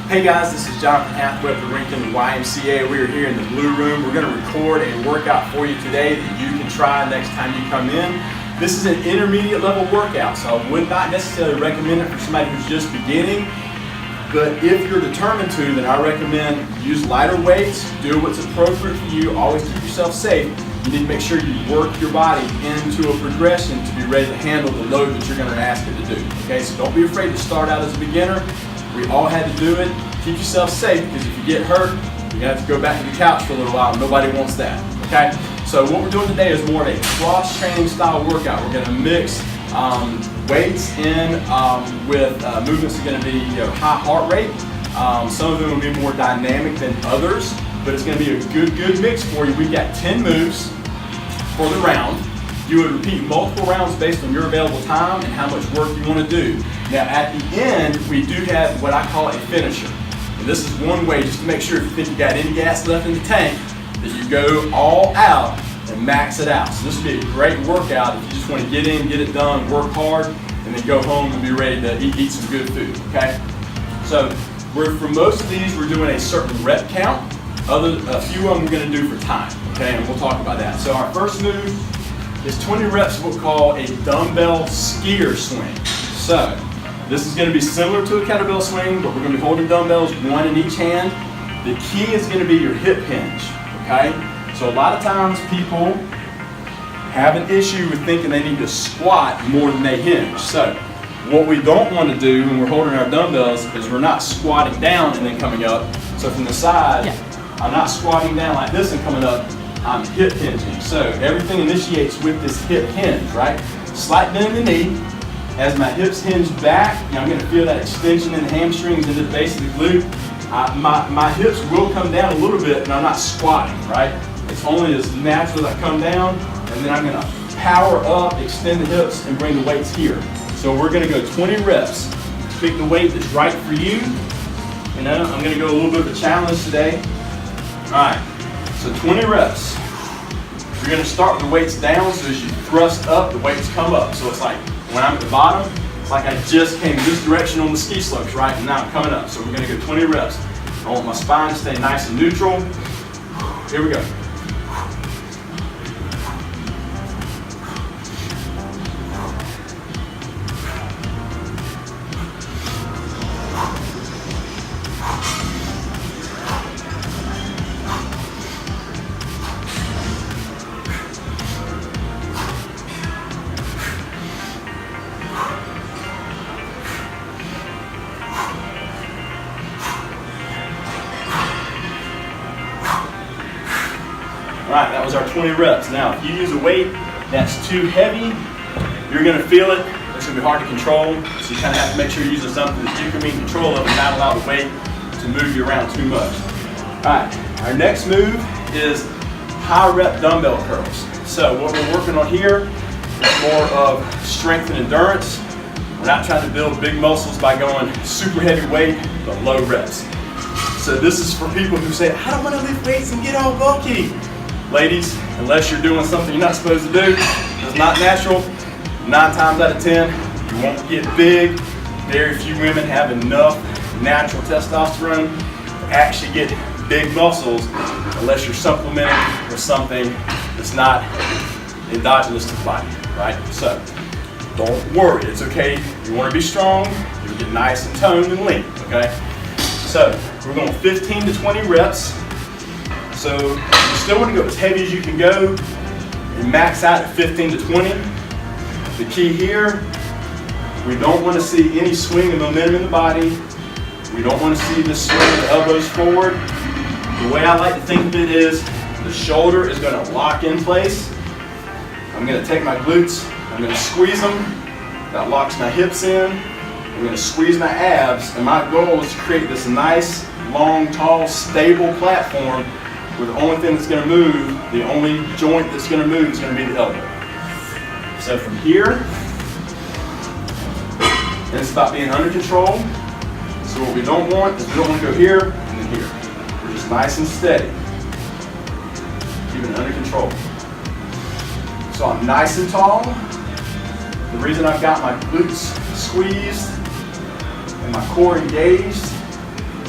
Hey guys, this is Jonathan Hathaway of the Lincoln YMCA. We are here in the Blue Room. We're going to record a workout for you today that you can try next time you come in. This is an intermediate level workout, so I would not necessarily recommend it for somebody who's just beginning. But if you're determined to, then I recommend use lighter weights, do what's appropriate for you, always keep yourself safe. You need to make sure you work your body into a progression to be ready to handle the load that you're going to ask it to do. Okay, so don't be afraid to start out as a beginner. We all had to do it. Keep yourself safe, because if you get hurt, you're going to have to go back to the couch for a little while. Nobody wants that. Okay, so what we're doing today is more of a cross-training style workout. We're going to mix weights in with movements that are going to be high heart rate. Some of them will be more dynamic than others, but it's going to be a good mix for you. We've got 10 moves for the round. You would repeat multiple rounds based on your available time and how much work you want to do. Now at the end, we do have what I call a finisher. And this is one way just to make sure if you think you got any gas left in the tank, that you go all out and max it out. So this would be a great workout if you just want to get in, get it done, work hard, and then go home and be ready to eat some good food, okay? So for most of these, we're doing a certain rep count. A few of them we're going to do for time, okay? And we'll talk about that. So our first move is 20 reps of what we call a dumbbell skier swing. So this is going to be similar to a kettlebell swing, but we're going to be holding dumbbells, one in each hand. The key is going to be your hip hinge, okay? So a lot of times people have an issue with thinking they need to squat more than they hinge. So what we don't want to do when we're holding our dumbbells is we're not squatting down and then coming up. So from the side, I'm not squatting down like this and coming up, I'm hip hinging. So everything initiates with this hip hinge, right? Slight bend in the knee. As my hips hinge back, I'm going to feel that extension in the hamstrings into the base of the glute. My hips will come down a little bit, and I'm not squatting, right? It's only as natural as I come down, and then I'm going to power up, extend the hips, and bring the weights here. So we're going to go 20 reps. Pick the weight that's right for you. I'm going to go a little bit of a challenge today. All right, so 20 reps. You're going to start with the weights down, so as you thrust up, the weights come up. So it's like when I'm at the bottom, it's like I just came this direction on the ski slopes, right? And now I'm coming up. So we're going to go 20 reps. I want my spine to stay nice and neutral. Here we go. Alright, that was our 20 reps. Now, if you use a weight that's too heavy, you're going to feel it. It's going to be hard to control. So you kind of have to make sure you're using something that you can be in control of and not allow the weight to move you around too much. Alright, our next move is high rep dumbbell curls. So what we're working on here is more of strength and endurance. We're not trying to build big muscles by going super heavy weight, but low reps. So this is for people who say, I don't want to lift weights and get all bulky. Ladies, unless you're doing something you're not supposed to do, it's not natural. 9 times out of 10, you won't get big. Very few women have enough natural testosterone to actually get big muscles unless you're supplementing with something that's not endogenous to the body, right? So don't worry, it's okay. You want to be strong, you get nice and toned and lean, okay? So we're going 15 to 20 reps. So you still want to go as heavy as you can go and max out at 15 to 20. The key here, we don't want to see any swing of momentum in the body. We don't want to see the swing of the elbows forward. The way I like to think of it is the shoulder is going to lock in place. I'm going to take my glutes, I'm going to squeeze them. That locks my hips in. I'm going to squeeze my abs, and my goal is to create this nice, long, tall, stable platform where the only thing that's going to move, the only joint that's going to move is going to be the elbow. So from here, and it's about being under control. So what we don't want is we don't want to go here and then here. We're just nice and steady, keeping it under control. So I'm nice and tall. The reason I've got my glutes squeezed and my core engaged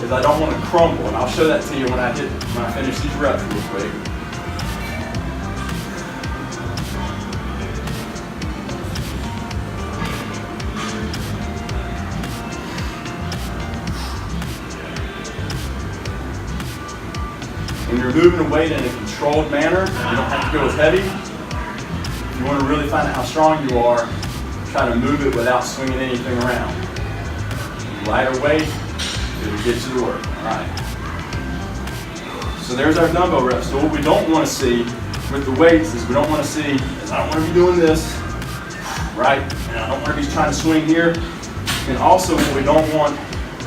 is I don't want to crumble, and I'll show that to you when I finish these reps real quick. When you're moving a weight in a controlled manner, you don't have to go as heavy. If you want to really find out how strong you are, try to move it without swinging anything around. Lighter weight, it'll get you to work. All right. So there's our dumbbell reps. So what we don't want to see with the weights is we don't want to see, I don't want to be doing this, right? And I don't want to be trying to swing here. And also what we don't want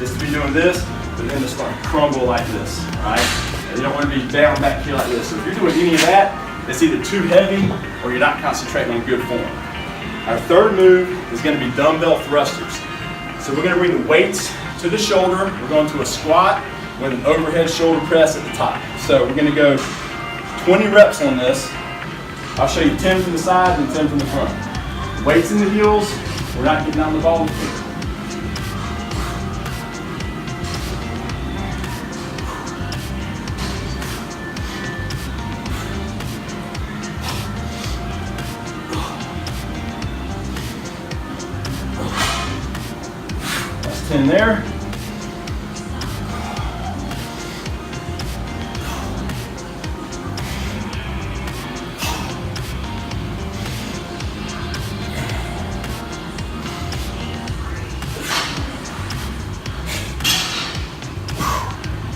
is to be doing this, but then to start to crumble like this, right? You don't want to be down back here like this. So if you're doing any of that, it's either too heavy or you're not concentrating on good form. Our third move is going to be dumbbell thrusters. So we're going to bring the weights to the shoulder. We're going to a squat with an overhead shoulder press at the top. So we're going to go 20 reps on this. I'll show you 10 from the side and 10 from the front. Weights in the heels. We're not getting on the ball with it. That's 10 there.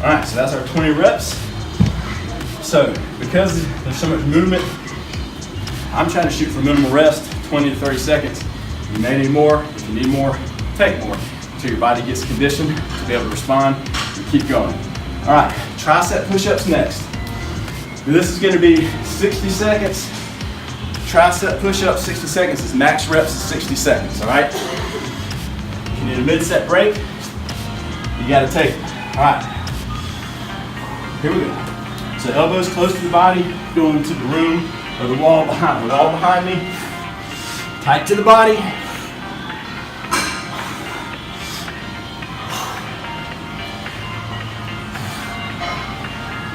All right, so that's our 20 reps. So because there's so much movement, I'm trying to shoot for minimal rest, 20 to 30 seconds. You may need more. If you need more, take more until your body gets conditioned to be able to respond and keep going. All right, tricep push-ups next. This is going to be 60 seconds. Tricep push-ups, 60 seconds is max reps, 60 seconds, all right? If you need a mid-set break, you got to take it. All right. Here we go. So elbows close to the body, going into the room or the wall behind. The wall behind me. Tight to the body.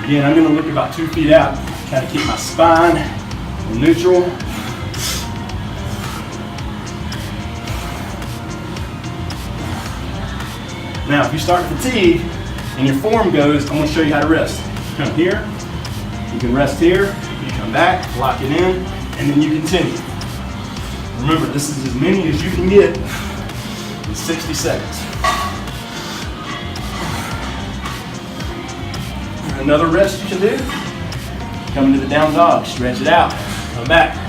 Again, I'm going to look about 2 feet out. Try to keep my spine neutral. Now, if you start to fatigue, and your form goes, I'm going to show you how to rest. Come here, you can rest here, you come back, lock it in, and then you continue. Remember, this is as many as you can get in 60 seconds. Another rest you can do, come into the down dog, stretch it out, come back.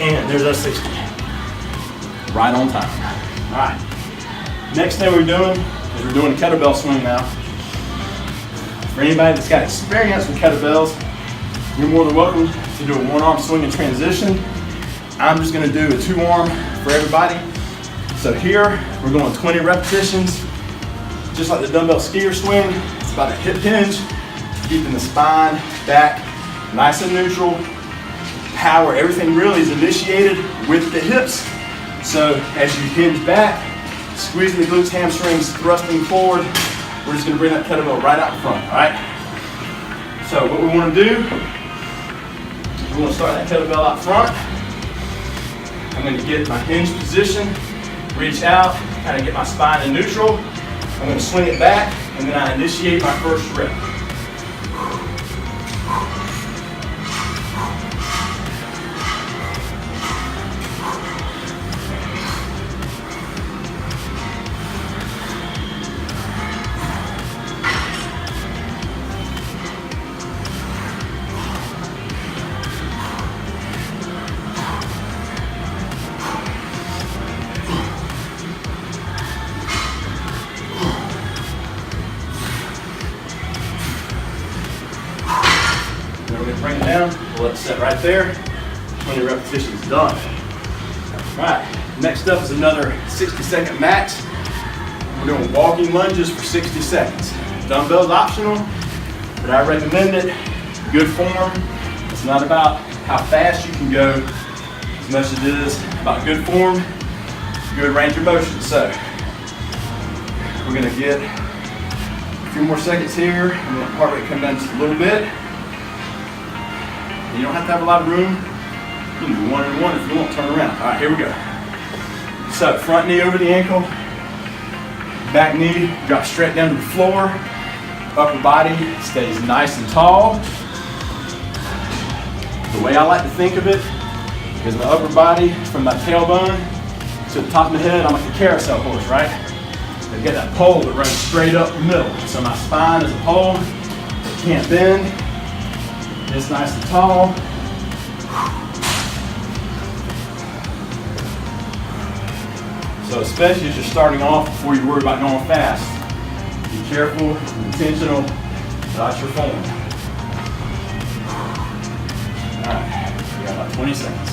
And there's our 60. Right on time. All right. Next thing we're doing is we're doing a kettlebell swing now. For anybody that's got experience with kettlebells, you're more than welcome to do a one-arm swing in transition. I'm just going to do a 2-arm for everybody. So here, we're going 20 repetitions. Just like the dumbbell skier swing, it's about a hip hinge, keeping the spine, back, nice and neutral. Power, everything really is initiated with the hips. So as you hinge back, squeezing the glutes, hamstrings, thrusting forward, we're just going to bring that kettlebell right out in front, all right? So what we want to do, we want to start that kettlebell out front. I'm going to get my hinge position, reach out, kind of get my spine in neutral. I'm going to swing it back, and then I initiate my first rep. Bring it down, we'll let it set right there. 20 repetitions done. All right, next up is another 60-second max. We're doing walking lunges for 60 seconds. Dumbbells optional, but I recommend it good form. It's not about how fast you can go as much as it is about good form, good range of motion. So we're gonna get a few more seconds here. I'm gonna let heart rate come down just a little bit. You don't have to have a lot of room. You can do one and one if you want, turn around. All right, here we go. So front knee over the ankle, back knee drops straight down to the floor, upper body stays nice and tall. The way I like to think of it is my upper body from my tailbone to the top of my head. I'm like a carousel horse, right? They've got that pole that runs straight up the middle. So my spine is a pole, it can't bend, it's nice and tall. So especially as you're starting off, before you worry about going fast, be careful and intentional about your form. All right, we got about 20 seconds.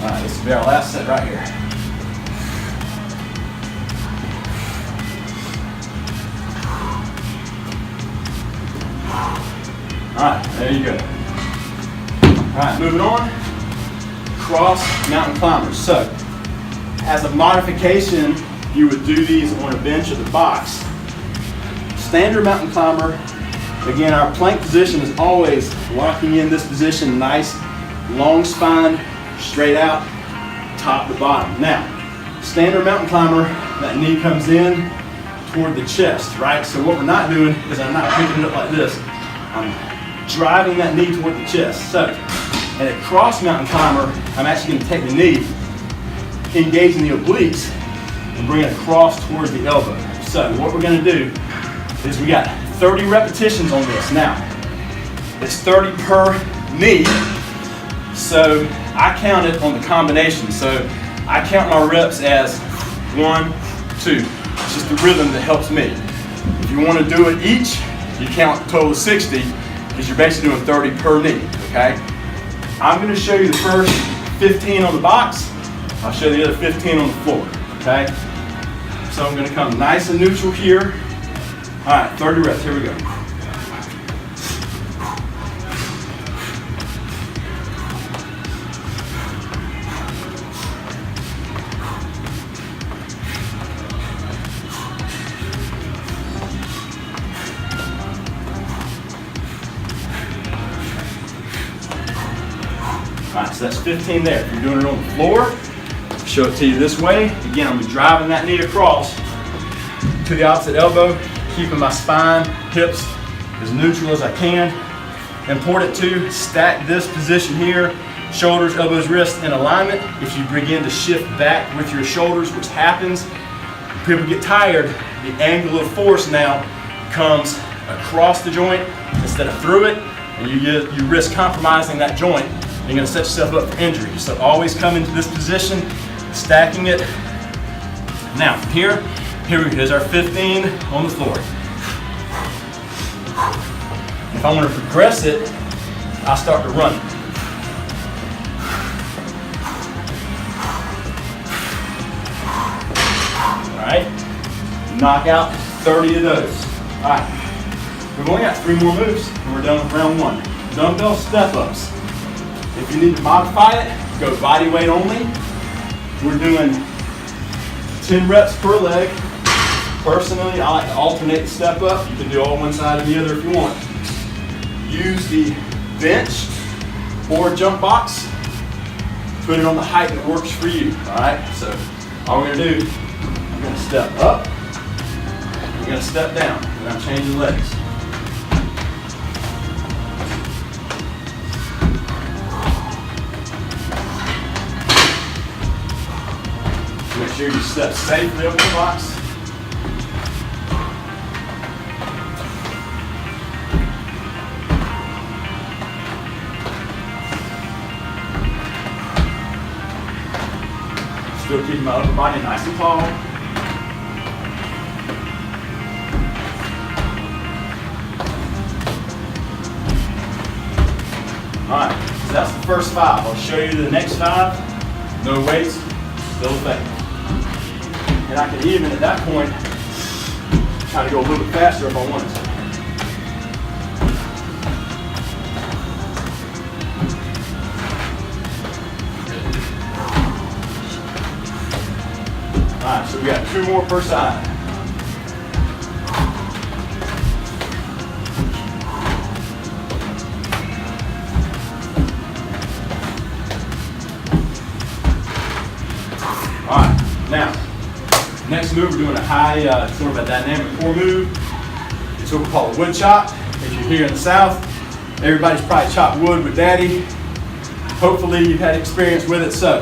All right, this will be our last set right here. All right, there you go. All right, moving on. Cross mountain climbers. So, as a modification, you would do these on a bench or the box. Standard mountain climber, again, our plank position is always locking in this position, nice, long spine, straight out, top to bottom. Now, standard mountain climber, that knee comes in toward the chest, right? So what we're not doing is I'm not picking it up like this. I'm driving that knee toward the chest. So, in a cross mountain climber, I'm actually going to take the knee, engaging the obliques, and bring it across towards the elbow. So, what we're going to do is we got 30 repetitions on this. Now, it's 30 per knee, so I count it on the combination. So, I count my reps as 1, 2. It's just the rhythm that helps me. If you want to do it each, you count a total of 60, because you're basically doing 30 per knee, okay? I'm gonna show you the first 15 on the box. I'll show you the other 15 on the floor, okay? So I'm gonna come nice and neutral here. All right, 30 reps, here we go. All right, so that's 15 there. If you're doing it on the floor, show it to you this way. Again, I'm driving that knee across to the opposite elbow, keeping my spine, hips as neutral as I can. Important to stack this position here, shoulders, elbows, wrists in alignment. If you begin to shift back with your shoulders, which happens, people get tired, the angle of force now comes across the joint instead of through it, and you risk compromising that joint. You're going to set yourself up for injury. So always come into this position, stacking it. Now from here here's our 15 on the floor. If I want to progress it, I'll start to run. All right, knock out 30 of those. All right, we've only got 3 more moves and we're done with round 1. Dumbbell step-ups. If you need to modify it, go body weight only. We're doing 10 reps per leg. Personally, I like to alternate the step up. You can do all one side or the other if you want. Use the bench or jump box. Put it on the height that works for you. All right, so all we're gonna do, I'm gonna step up, I'm gonna step down, and I'm changing legs. Make sure you step safely over the box. Still keeping my upper body nice and tall. Alright, so that's the first 5. I'll show you the next 5. No weights, still effective. and I can even at that point try to go a little bit faster if I wanted to. All right, so we got 2 more per side. All right, now, next move, we're doing a high, sort of a dynamic core move. It's what we call a wood chop. If you're here in the South, everybody's probably chopped wood with daddy. Hopefully you've had experience with it. So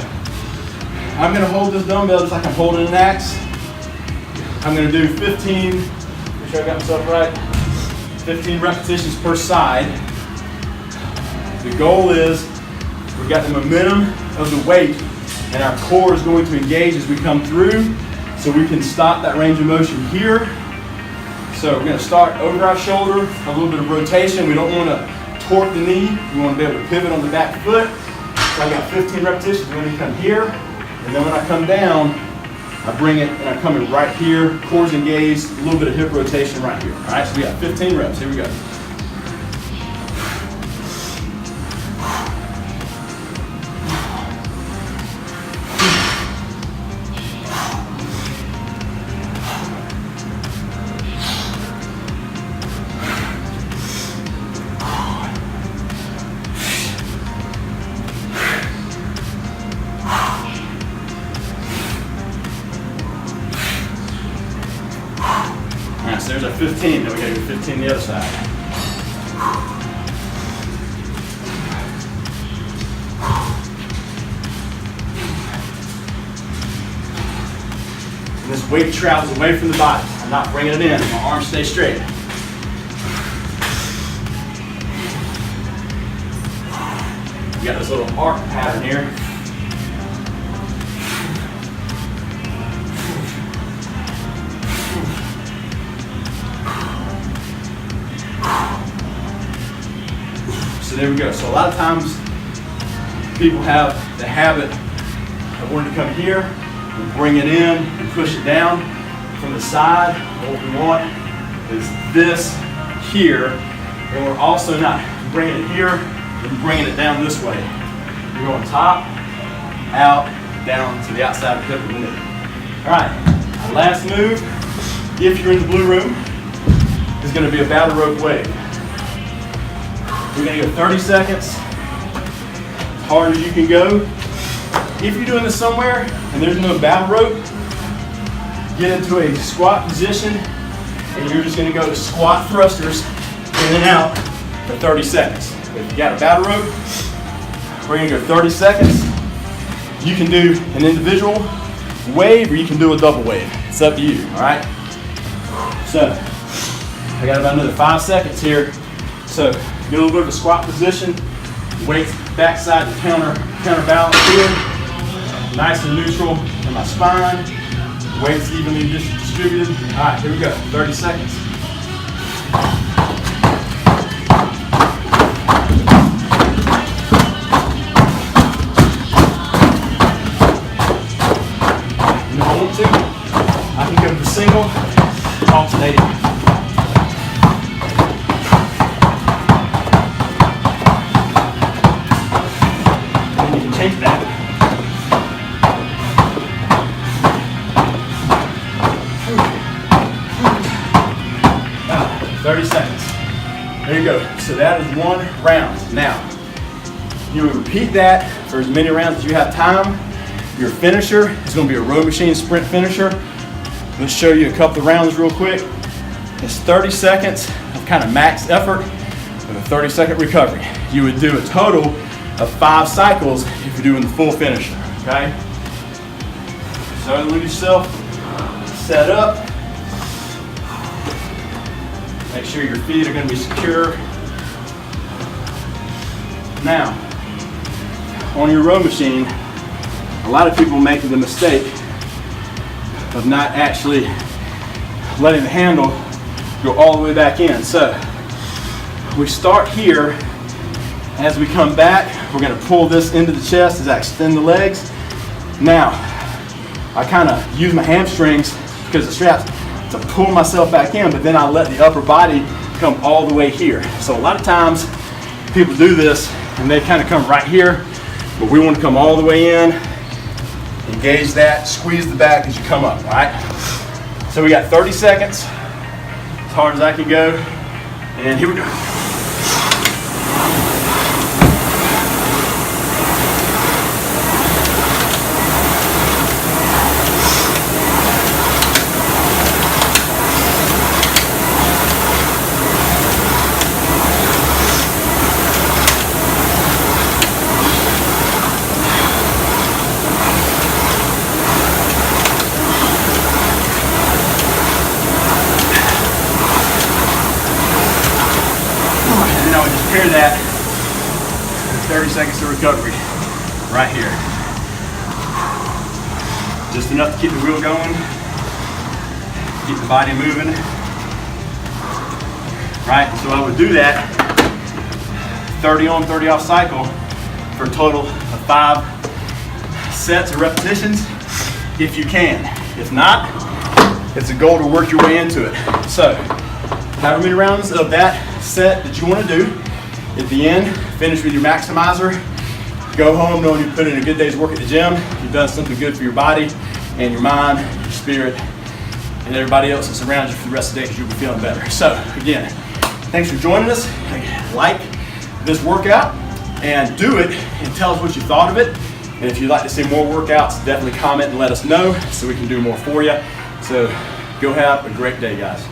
I'm gonna hold this dumbbell just like I'm holding an axe. I'm gonna do 15, make sure I got myself right, 15 repetitions per side. The goal is we've got the momentum of the weight and our core is going to engage as we come through, so we can stop that range of motion here. So we're going to start over our shoulder, a little bit of rotation. We don't want to torque the knee. We want to be able to pivot on the back foot. So I got 15 repetitions. We're going to come here, and then when I come down, I bring it and I'm coming right here. Core's engaged, a little bit of hip rotation right here. All right, so we got 15 reps. Here we go. So there's our 15, then we gotta go 15 the other side. And this weight travels away from the body. I'm not bringing it in, my arms stay straight. You got this little arc pattern here. So there we go. So a lot of times people have the habit of wanting to come here and bring it in and push it down from the side. What we want is this here, and we're also not bringing it here and bringing it down this way. We're going top, out, down to the outside of the hip of the knee. All right, last move, if you're in the blue room, is going to be a battle rope wave. We're going to go 30 seconds, as hard as you can go. If you're doing this somewhere and there's no battle rope, get into a squat position and you're just going to go to squat thrusters in and out for 30 seconds. If you got a battle rope, we're going to go 30 seconds. You can do an individual wave or you can do a double wave. It's up to you, all right? So, I got about another 5 seconds here. So, get a little bit of a squat position, weights backside to counterbalance here, nice and neutral in my spine, weights evenly distributed. All right, here we go, 30 seconds. If I want to, I can go to single, alternating. Take that. 30 seconds. There you go. So that is 1 round. Now, you will repeat that for as many rounds as you have time. Your finisher is going to be a row machine sprint finisher. Let's show you a couple of rounds real quick. It's 30 seconds of kind of max effort with a 30-second recovery. You would do a total of 5 cycles if you're doing the full finisher, okay? So leave yourself set up. Make sure your feet are going to be secure. Now, on your row machine, a lot of people make the mistake of not actually letting the handle go all the way back in. So we start here. As we come back, we're going to pull this into the chest as I extend the legs. Now, I kind of use my hamstrings because the straps to pull myself back in, but then I let the upper body come all the way here. So a lot of times people do this and they kind of come right here, but we want to come all the way in, engage that, squeeze the back as you come up, all right? So we got 30 seconds, as hard as I can go, and here we go. Pair that 30 seconds of recovery right here. Just enough to keep the wheel going, keep the body moving. Right, so I would do that 30 on, 30 off cycle for a total of 5 sets of repetitions if you can. If not, it's a goal to work your way into it. So, however many rounds of that set that you want to do. At the end, finish with your maximizer. Go home knowing you put in a good day's work at the gym. You've done something good for your body and your mind, your spirit, and everybody else that surrounds you for the rest of the day because you'll be feeling better. So again, thanks for joining us. Like this workout and do it and tell us what you thought of it. And if you'd like to see more workouts, definitely comment and let us know so we can do more for you. So go have a great day, guys.